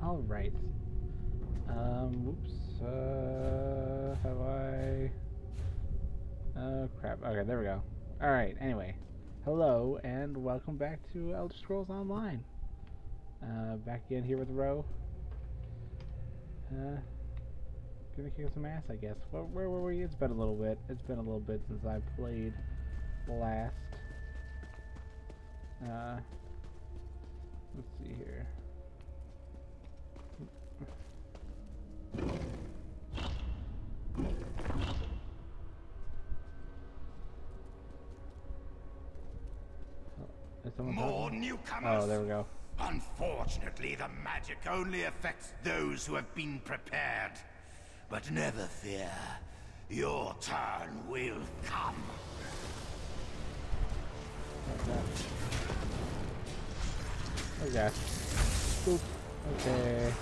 Alright. Whoops. Have I... Oh, crap. Okay, there we go. Alright, anyway. Hello, and welcome back to Elder Scrolls Online. Back again here with Ro. Gonna kick some ass, I guess. Where were we? It's been a little bit. It's been a little bit since I played last. Let's see here. More newcomers? Oh, there we go. Unfortunately, the magic only affects those who have been prepared. But never fear. Your turn will come. Oh gosh. Boop. Okay.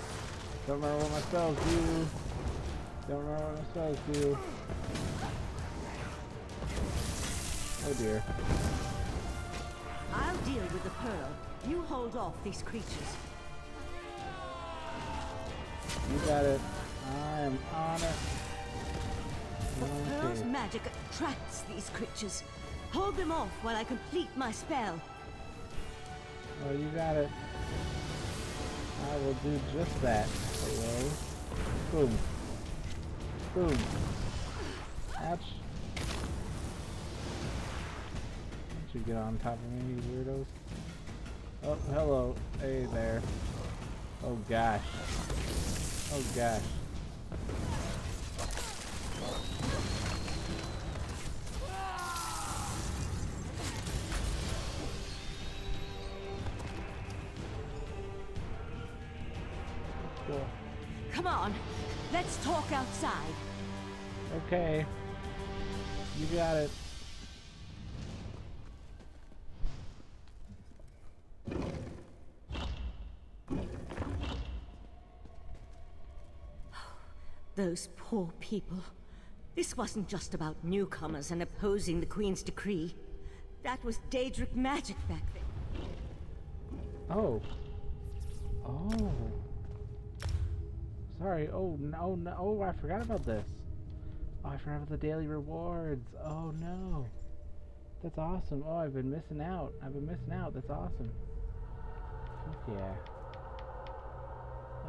Don't remember what my spells do. Don't remember what my spells do. Oh dear. I'll deal with the pearl. You hold off these creatures. You got it. I'm on it. The pearl's magic attracts these creatures. Hold them off while I complete my spell. Oh, you got it. I will do just that. Hello. Boom. Boom. Ouch. Don't you get on top of me, you weirdos. Oh, hello. Hey there. Oh gosh. Oh gosh. Cool. Come on, let's talk outside. Okay. You got it. Those poor people. This wasn't just about newcomers and opposing the Queen's decree. That was Daedric magic back then. Oh. Oh. Sorry. Oh, no, no. Oh, I forgot about this. Oh, I forgot about the daily rewards. Oh, no. That's awesome. Oh, I've been missing out. I've been missing out. That's awesome. Fuck yeah.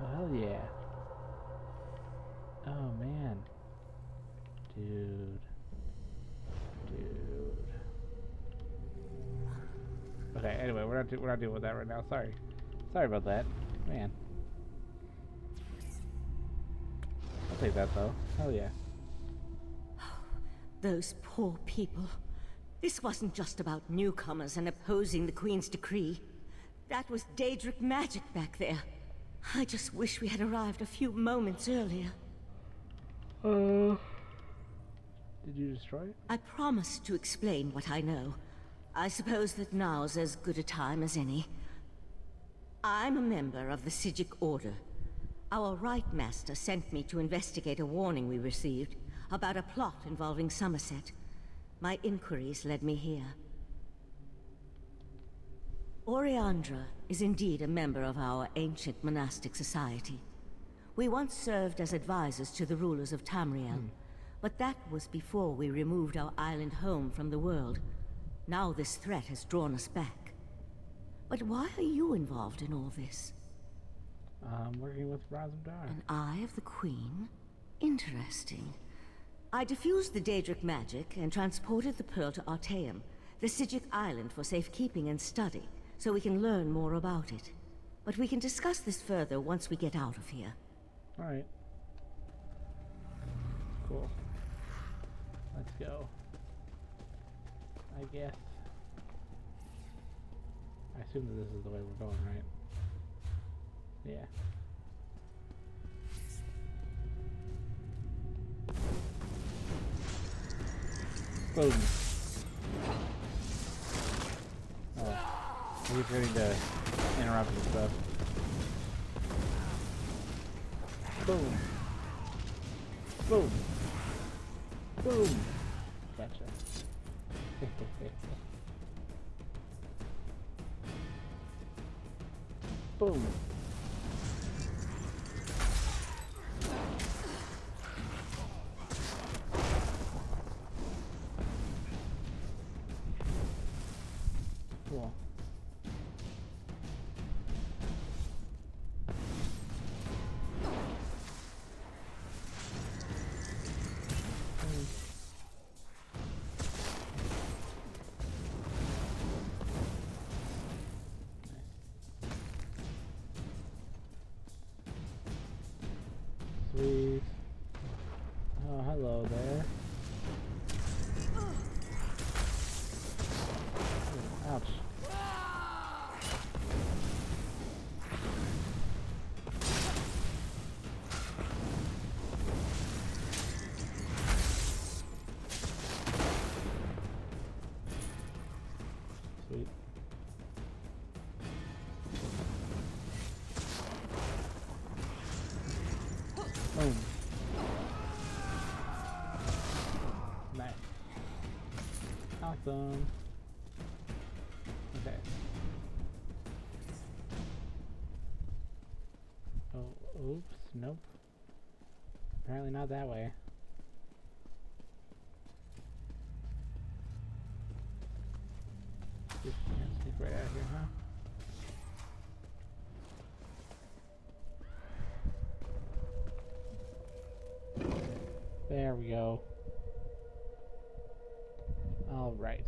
Oh, hell yeah. Oh, man. Dude. Okay, anyway, we're not dealing with that right now. Sorry about that. Man. I'll take that, though. Hell yeah. Those poor people. This wasn't just about newcomers and opposing the Queen's decree. That was Daedric magic back there. I just wish we had arrived a few moments earlier. Did you destroy it? I promised to explain what I know. I suppose that now's as good a time as any. I'm a member of the Psijic Order. Our Right Master sent me to investigate a warning we received about a plot involving Summerset. My inquiries led me here. Oriandra is indeed a member of our ancient monastic society. We once served as advisors to the rulers of Tamriel, but that was before we removed our island home from the world. Now this threat has drawn us back. But why are you involved in all this? I'm working with Razumdar. An Eye of the Queen? Interesting. I diffused the Daedric magic and transported the pearl to Artaeum, the Psijic island for safekeeping and study, so we can learn more about it. But we can discuss this further once we get out of here. Alright. Cool. Let's go. I guess. I assume that this is the way we're going, right? Yeah. Boom. Oh. He's ready to interrupt and stuff. Boom. Boom. Boom. Gotcha. Boom. please. Oh, hello there. Ouch. Sweet. Boom. Nice. Awesome. Okay. Oh, oops, nope. Apparently not that way. Just sneak right out of here, huh? There we go. All right.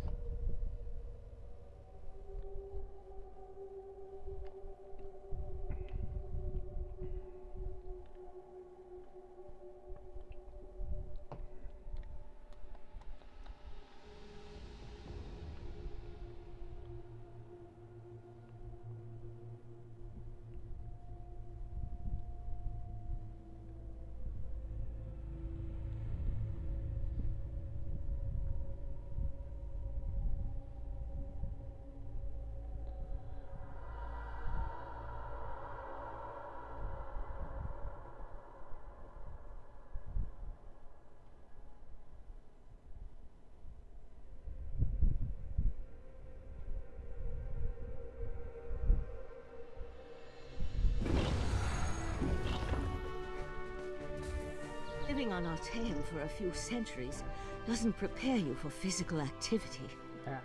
Living on Alteum for a few centuries doesn't prepare you for physical activity. Yeah.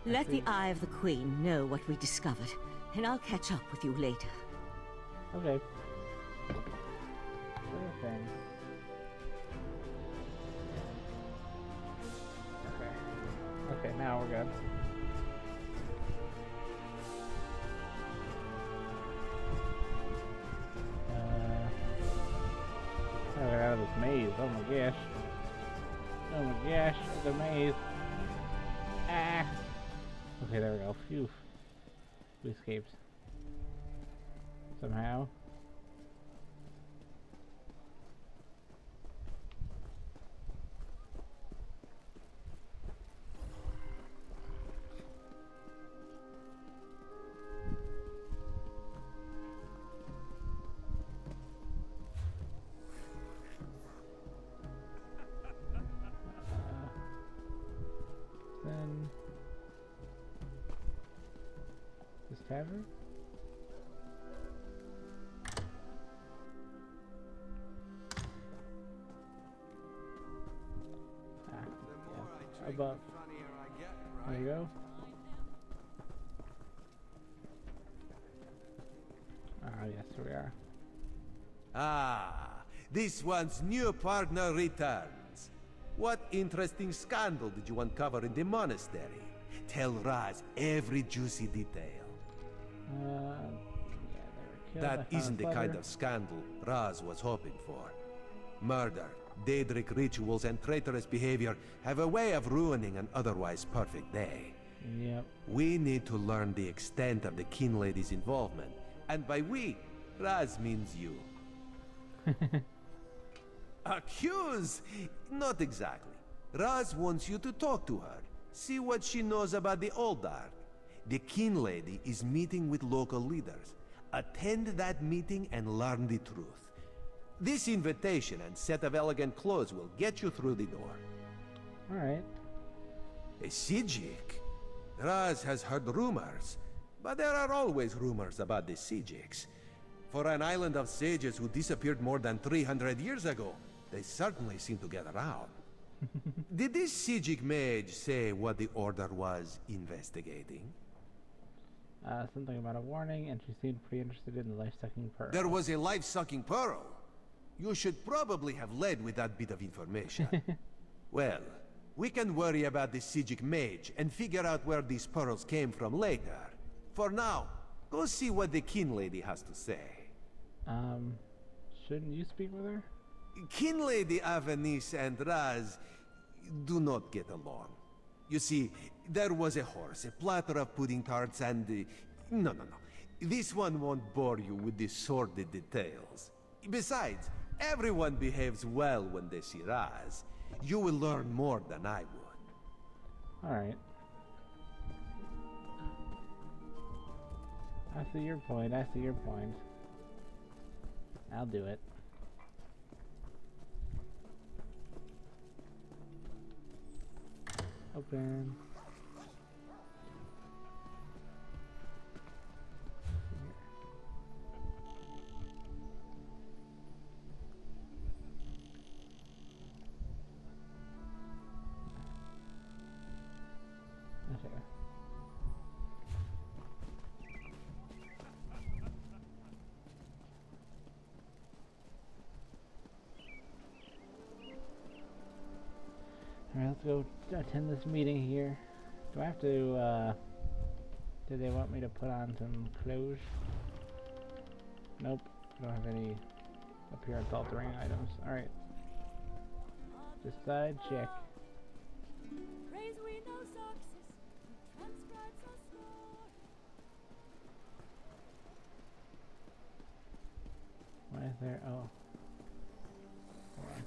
Let the Eye of the Queen know what we discovered, and I'll catch up with you later. Okay. Sure thing. Okay. Okay, now we're good. Gotta get out of this maze. Oh my gosh. Oh my gosh, the maze. Ah! Okay, there we go. Phew. We escaped. Somehow. Then this tavern. Yeah. Above. There you go. Ah, yes, here we are. Ah, this one's new partner returns. What interesting scandal did you uncover in the monastery? Tell Raz every juicy detail. Yeah, they were killed. That isn't the kind of scandal Raz was hoping for. Murder, Daedric rituals, and traitorous behavior have a way of ruining an otherwise perfect day. Yep. We need to learn the extent of the Kinladys' involvement. And by we, Raz means you. Accuse? Not exactly. Raz wants you to talk to her. See what she knows about the Oldark. The Kinlady is meeting with local leaders. Attend that meeting and learn the truth. This invitation and set of elegant clothes will get you through the door. Alright. A Sijik? Raz has heard rumors, but there are always rumors about the Sijiks. For an island of sages who disappeared more than 300 years ago, they certainly seem to get around. Did this Sijik mage say what the Order was investigating? Something about a warning, and she seemed pretty interested in the life-sucking pearl. There was a life-sucking pearl. You should probably have led with that bit of information. Well, we can worry about the Sijik mage and figure out where these pearls came from later. For now, go see what the Kinlady has to say. shouldn't you speak with her? Kinlady Avanice and Raz do not get along. You see, there was a horse, a platter of pudding tarts, and... no. This one won't bore you with the sordid details. Besides, everyone behaves well when they see Raz. You will learn more than I would. Alright. I see your point, I see your point. I'll do it. Open. Okay. Alright, let's go attend this meeting here. Do I have to, do they want me to put on some clothes? Nope. I don't have any appearance altering items. Alright. Just side check. Why is there? Oh. Hold on.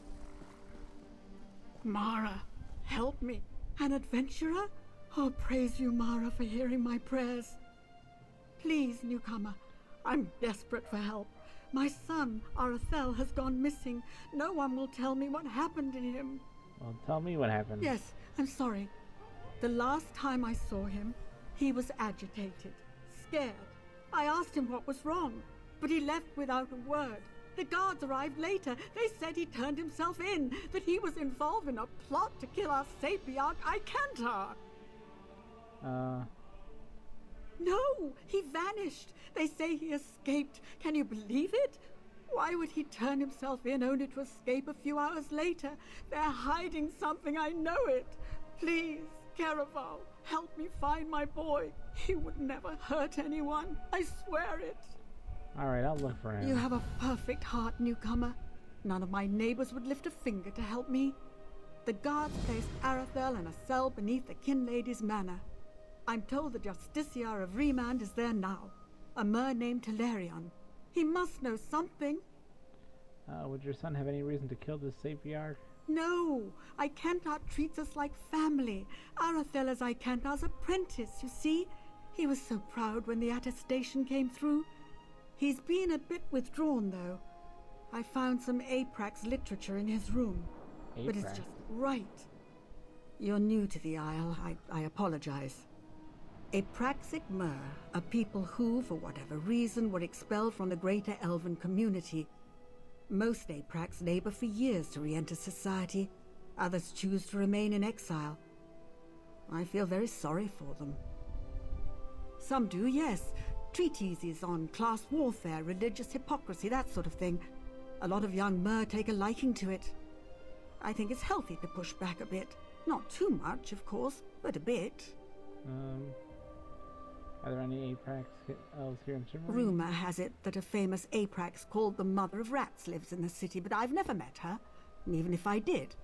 Mara, help me. An adventurer? Oh, praise you, Mara, for hearing my prayers. Please, newcomer, I'm desperate for help. My son, Arathel, has gone missing. No one will tell me what happened to him. Well, tell me what happened. Yes, I'm sorry. The last time I saw him, he was agitated, scared. I asked him what was wrong, but he left without a word. The guards arrived later. They said he turned himself in, that he was involved in a plot to kill our sapiarch, Icantar. No, he vanished. They say he escaped. Can you believe it? Why would he turn himself in only to escape a few hours later? They're hiding something, I know it. Please, Caraval, help me find my boy. He would never hurt anyone. I swear it. Alright, I'll look for him. You have a perfect heart, newcomer. None of my neighbors would lift a finger to help me. The guards placed Arathel in a cell beneath the Kinladys' manor. I'm told the Justiciar of Remand is there now. A mer named Telerion. He must know something. Would your son have any reason to kill this sapiarch? No, Icantar treats us like family. Arathel is Icantar's apprentice, you see. He was so proud when the attestation came through. He's been a bit withdrawn, though. I found some Aprax literature in his room. But it's just right. You're new to the Isle. I apologize. Apraxic Mer, a people who, for whatever reason, were expelled from the greater elven community. Most Aprax labor for years to re-enter society. Others choose to remain in exile. I feel very sorry for them. Some do, yes. Treatises on class warfare, religious hypocrisy, that sort of thing. A lot of young Mer take a liking to it. I think it's healthy to push back a bit. Not too much, of course, but a bit. Are there any Aprax elves here in Shimmer? Rumor has it that a famous Aprax called the Mother of Rats lives in the city, but I've never met her. And even if I did,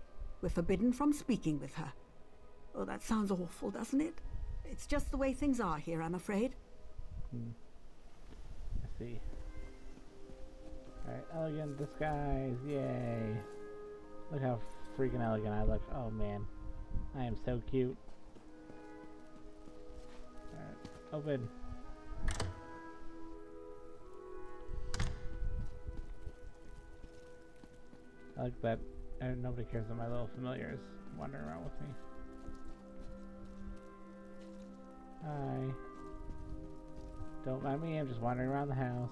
we're forbidden from speaking with her. Oh, that sounds awful, doesn't it? It's just the way things are here, I'm afraid. I see. Alright, elegant disguise, yay. Look how freaking elegant I look. Oh man, I am so cute. Alright, open. I like that nobody cares that my little familiar is wandering around with me. Hi. Don't mind me, I'm just wandering around the house.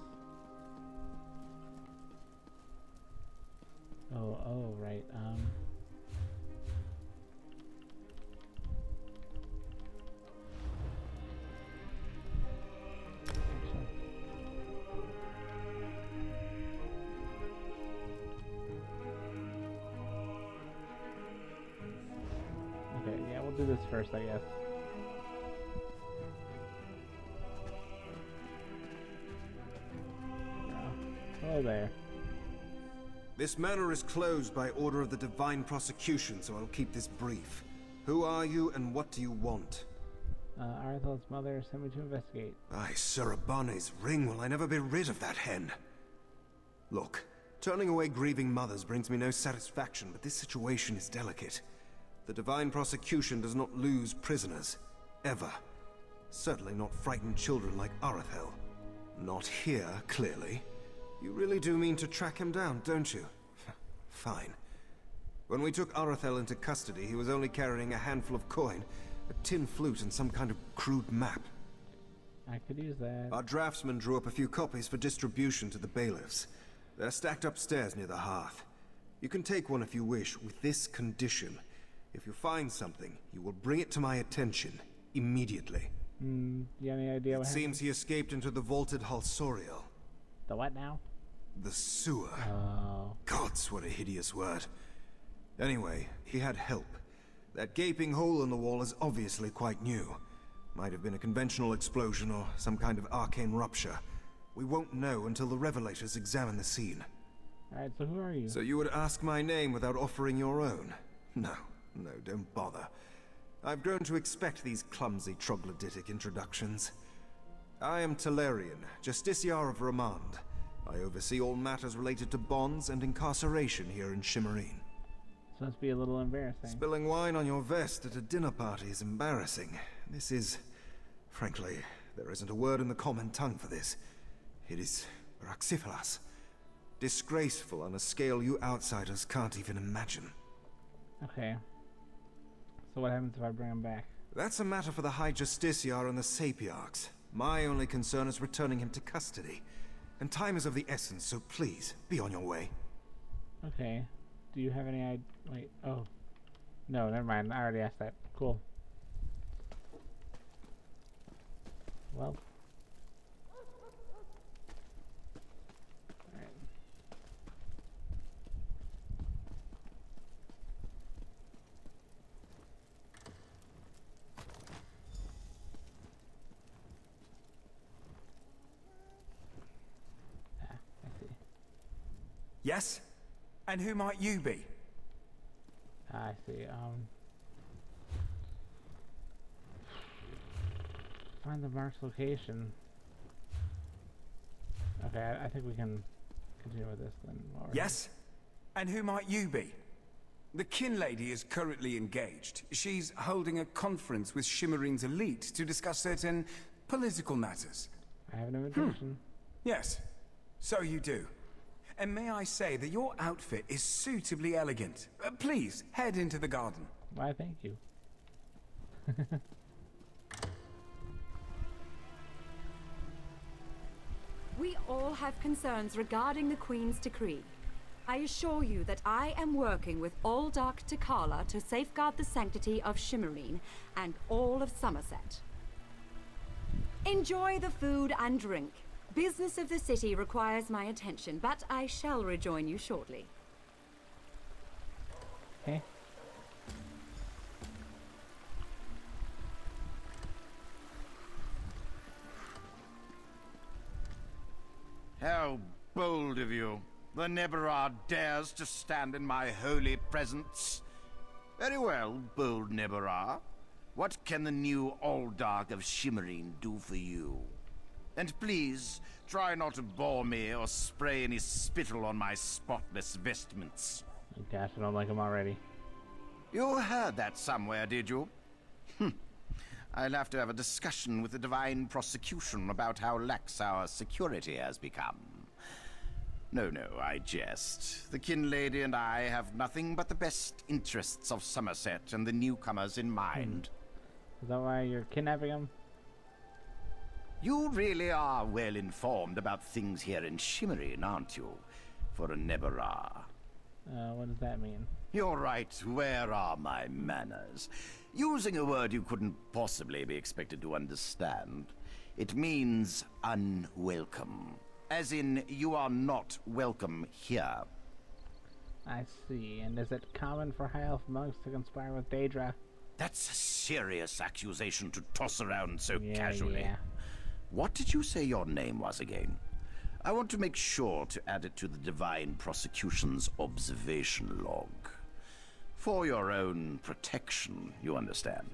Oh, right, okay, yeah, we'll do this first, I guess. Hello there. This manor is closed by order of the Divine Prosecution, so I'll keep this brief. Who are you and what do you want? Arathel's mother sent me to investigate. Aye, Sir Abane's ring, will I never be rid of that hen? Look, turning away grieving mothers brings me no satisfaction, but this situation is delicate. The Divine Prosecution does not lose prisoners. Ever. Certainly not frightened children like Arethel. Not here, clearly. You really do mean to track him down, don't you? Fine. When we took Arethel into custody, he was only carrying a handful of coin, a tin flute, and some kind of crude map. I could use that. Our draftsman drew up a few copies for distribution to the bailiffs. They're stacked upstairs near the hearth. You can take one if you wish, with this condition. If you find something, you will bring it to my attention, immediately. You have any idea what happened? It seems he escaped into the vaulted Halsoriel. The what now? The sewer. Oh. Gods, what a hideous word. Anyway, he had help. That gaping hole in the wall is obviously quite new. Might have been a conventional explosion or some kind of arcane rupture. We won't know until the revelators examine the scene. Alright, so who are you? So you would ask my name without offering your own? No, don't bother. I've grown to expect these clumsy troglodytic introductions. I am Talarian, Justiciar of Romand. I oversee all matters related to bonds and incarceration here in Shimmerine. This must be a little embarrassing. Spilling wine on your vest at a dinner party is embarrassing. This is... Frankly, there isn't a word in the common tongue for this. It is raxifilas. Disgraceful on a scale you outsiders can't even imagine. Okay. So what happens if I bring him back? That's a matter for the High Justiciar and the Sapiarchs. My only concern is returning him to custody. And time is of the essence, so please, be on your way. Okay. Do you have any idea? Wait, oh. No, never mind. I already asked that. Cool. Well. Alright. Ah, I see. Yes? And who might you be? I see. Find the mark's location. Okay, I think we can continue with this then. Yes? And who might you be? The Kinlady is currently engaged. She's holding a conference with Shimmerine's elite to discuss certain political matters. I have an invitation. Yes, so you do. And may I say that your outfit is suitably elegant. Please, head into the garden. Why, thank you. We all have concerns regarding the Queen's decree. I assure you that I am working with all Dark Takala to safeguard the sanctity of Shimmerine and all of Somerset. Enjoy the food and drink. Business of the city requires my attention, but I shall rejoin you shortly. Okay. How bold of you. The Neberard dares to stand in my holy presence. Very well, bold Neberard. What can the new Alldark of Shimmerine do for you? And please, try not to bore me or spray any spittle on my spotless vestments. Oh gosh, I don't like him already. You heard that somewhere, did you? I'll have to have a discussion with the Divine Prosecution about how lax our security has become. No, I jest. The Kinlady and I have nothing but the best interests of Somerset and the newcomers in mind. Is that why you're kidnapping him? You really are well informed about things here in Shimmerine, aren't you? For a Neberard. What does that mean? You're right. Where are my manners? Using a word you couldn't possibly be expected to understand. It means unwelcome. As in, you are not welcome here. I see. And is it common for High Elf monks to conspire with Daedra? That's a serious accusation to toss around so Yeah, casually. yeah. What did you say your name was again? I want to make sure to add it to the Divine Prosecution's observation log. For your own protection, you understand.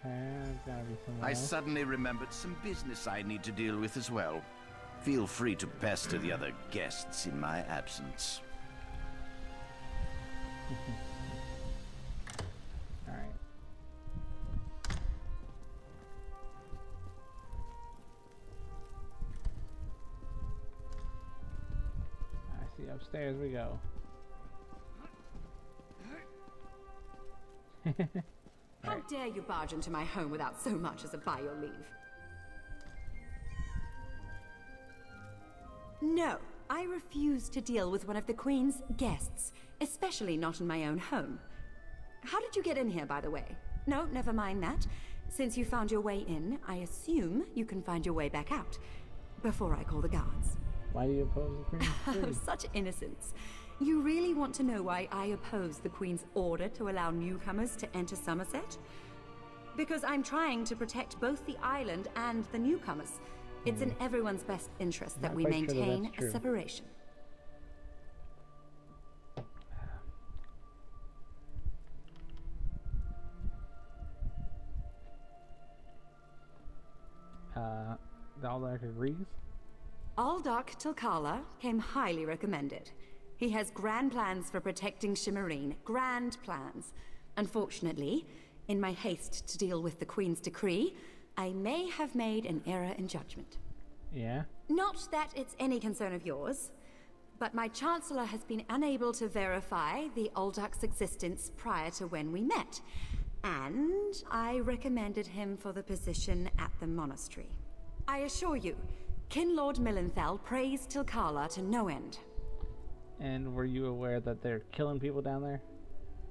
Gotta be somewhere I else. suddenly remembered some business I need to deal with as well. Feel free to pester the other guests in my absence. Alright. I see, upstairs we go. How dare you barge into my home without so much as a by your leave? No, I refuse to deal with one of the Queen's guests, especially not in my own home. How did you get in here, by the way? No, never mind that. Since you found your way in, I assume you can find your way back out. Before I call the guards. Why do you oppose the Queen's Oh, decree? such innocence. You really want to know why I oppose the Queen's order to allow newcomers to enter Somerset? Because I'm trying to protect both the island and the newcomers. It's in everyone's best interest that Not we quite sure that maintain that's a true. separation. Daldak agrees? Aldark Tilkala came highly recommended. He has grand plans for protecting Shimmerine. Grand plans. Unfortunately, in my haste to deal with the Queen's decree, I may have made an error in judgment. Yeah? Not that it's any concern of yours, but my Chancellor has been unable to verify the Aldark's existence prior to when we met, and I recommended him for the position at the monastery. I assure you, Kinlord Millenthal praised Tilkala to no end. And were you aware that they're killing people down there?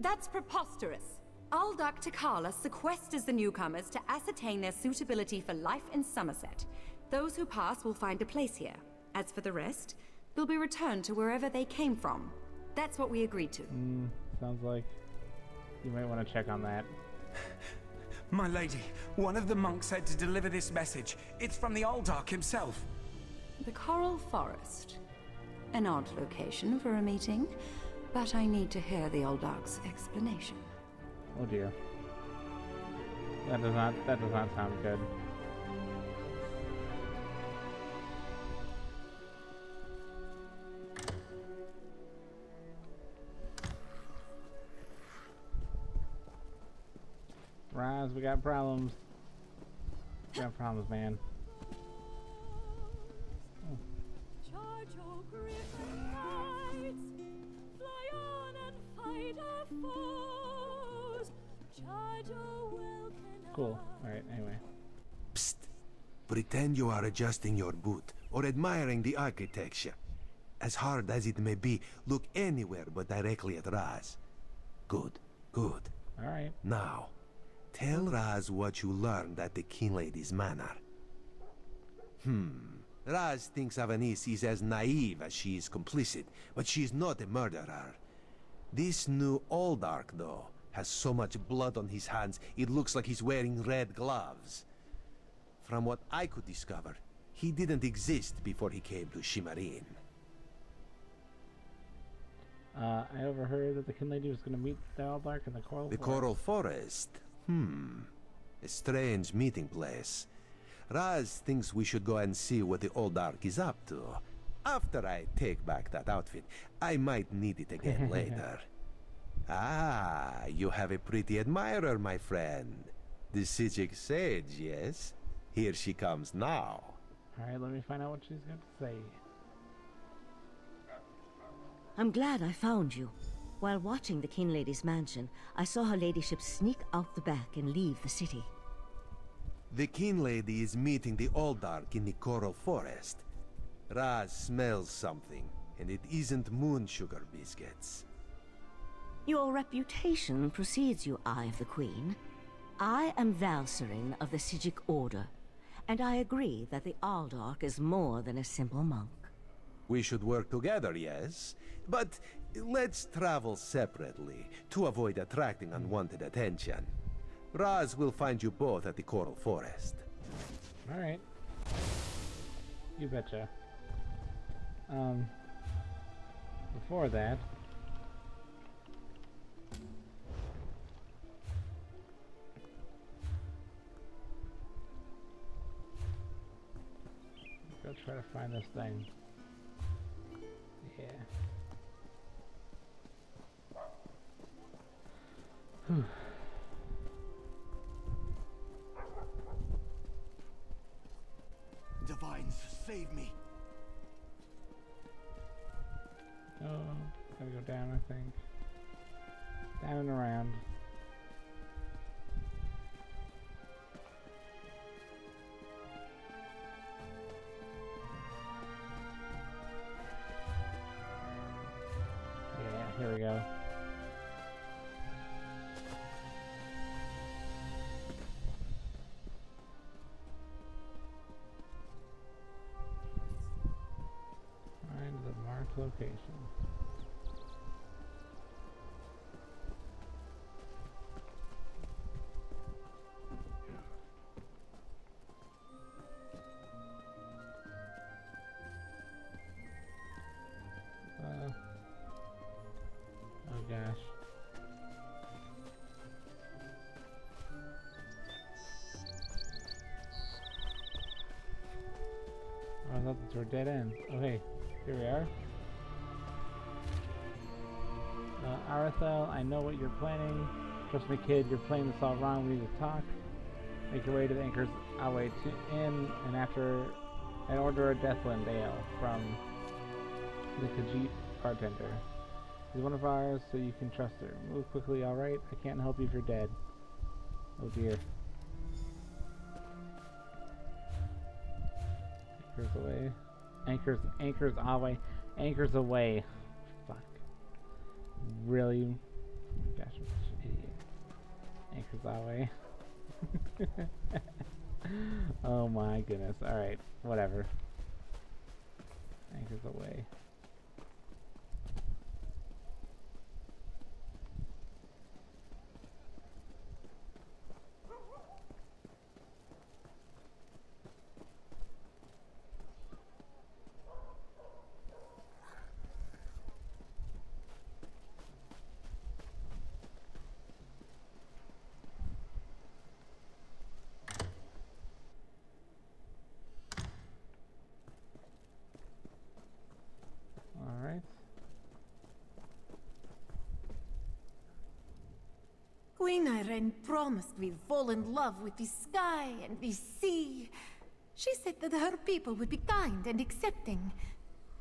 That's preposterous. Aldark Tilkala sequesters the newcomers to ascertain their suitability for life in Somerset. Those who pass will find a place here. As for the rest, they'll be returned to wherever they came from. That's what we agreed to. Sounds like you might want to check on that. My lady, one of the monks said to deliver this message. It's from the Aldark himself. The Coral Forest. An odd location for a meeting, but I need to hear the Aldark's explanation. Oh dear. That does not sound good. Rise, we got problems. We got problems, man. Charge, O griffin knights, fly on and fight our foes. Charge, O welkin Cool. Alright, anyway. Psst. Pretend you are adjusting your boot or admiring the architecture. As hard as it may be, look anywhere but directly at Raz. Good, good. Alright. Now, tell Raz what you learned at the Kinladys manor. Raz thinks Avanice is as naive as she is complicit, but she's not a murderer. This new Aldark, though, has so much blood on his hands, it looks like he's wearing red gloves. From what I could discover, he didn't exist before he came to Shimmerine. I overheard that the Kinlady was going to meet the Aldark in the Coral The Forest. Coral Forest? A strange meeting place. Raz thinks we should go and see what the Aldark is up to. After I take back that outfit, I might need it again later. Ah, you have a pretty admirer, my friend. The Sijic Sage, yes? Here she comes now. Alright, let me find out what she's got to say. I'm glad I found you. While watching the Kinlady's mansion, I saw her ladyship sneak out the back and leave the city. The Kinlady is meeting the Aldark in the Coral Forest. Raz smells something, and it isn't moon sugar biscuits. Your reputation precedes you, Eye of the Queen. I am Valcerin of the Sijic Order, and I agree that the Aldark is more than a simple monk. We should work together, yes? But let's travel separately, to avoid attracting unwanted attention. Raz will find you both at the Coral Forest. Alright. You betcha. before that, go try to find this thing. Yeah. Whew. Divines, save me. Oh, gotta go down, I think. Down and around. Yeah, here we go. Find the marked location. Oh gosh. Oh, I thought these were dead ends. Oh hey, here we are. Arathel, I know what you're planning. Trust me, kid, you're playing this all wrong. We need to talk. Make your way to the Anchor's Away Inn, and order a Deathland Ale from the Khajiit bartender. She's one of ours, so you can trust her. Move quickly, alright? I can't help you if you're dead. Oh dear. Anchors away. Anchors away. Anchors away. Fuck. Really? Gosh, I'm such an idiot. Anchors away. Oh my goodness. Alright, whatever. Anchors away. Queen Irene promised we'd fall in love with the sky and the sea. She said that her people would be kind and accepting.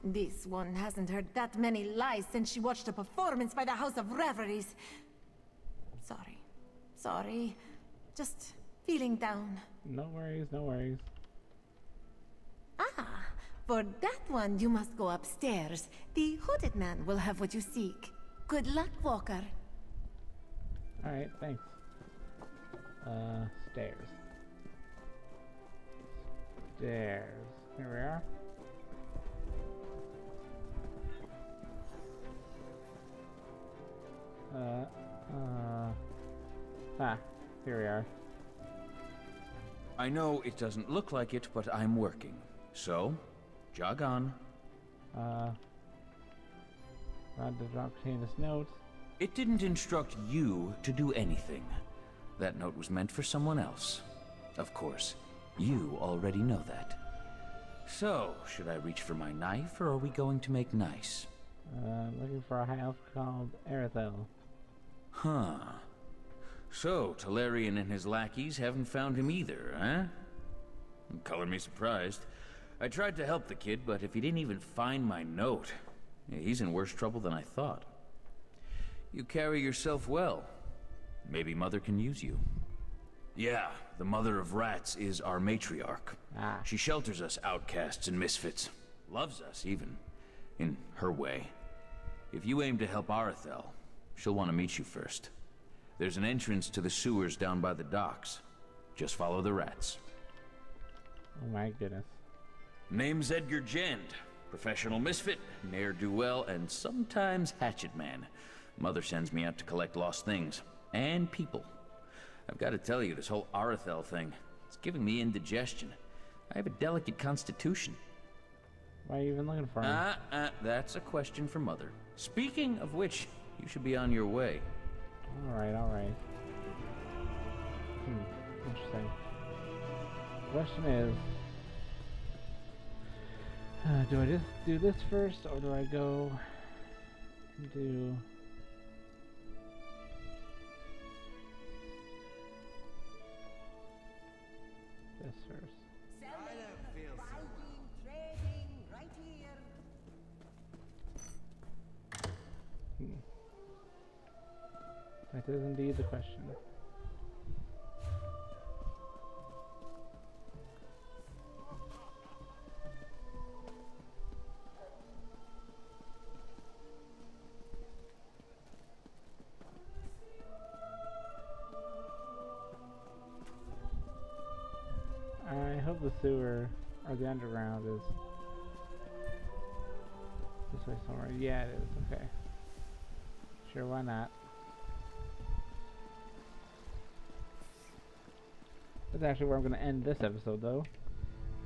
This one hasn't heard that many lies since she watched a performance by the House of Reveries. Sorry. Just feeling down. No worries, no worries. Ah, for that one you must go upstairs. The hooded man will have what you seek. Good luck, Walker. Alright, thanks. Stairs. Stairs. Here we are. Here we are. I know it doesn't look like it, but I'm working. So, jog on. Rod did not contain this note. It didn't instruct you to do anything. That note was meant for someone else. Of course, you already know that. So, should I reach for my knife, or are we going to make nice? Looking for a high elf called Arathel. Huh. So, Talarian and his lackeys haven't found him either, huh? Color me surprised. I tried to help the kid, but if he didn't even find my note, he's in worse trouble than I thought. You carry yourself well. Maybe Mother can use you. Yeah, the Mother of Rats is our matriarch. She shelters us outcasts and misfits. Loves us, even. In her way. If you aim to help Arathel, she'll want to meet you first. There's an entrance to the sewers down by the docks. Just follow the rats. Oh my goodness. Name's Edgar Jend. Professional misfit, ne'er-do-well, and sometimes hatchet man. Mother sends me out to collect lost things. And people. I've got to tell you, this whole Arathel thing, it's giving me indigestion. I have a delicate constitution. Why are you even looking for him? That's a question for Mother. Speaking of which, you should be on your way. Alright, alright. Interesting. The question is, do I just do this first, or do I go and do... this first? That is indeed the question. I hope the sewer or the underground is this way somewhere. Yeah, it is. Okay. Sure, why not? That's actually where I'm going to end this episode, though.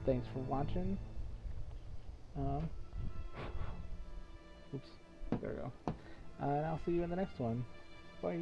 Thanks for watching. Oops. There we go. And I'll see you in the next one. Bye.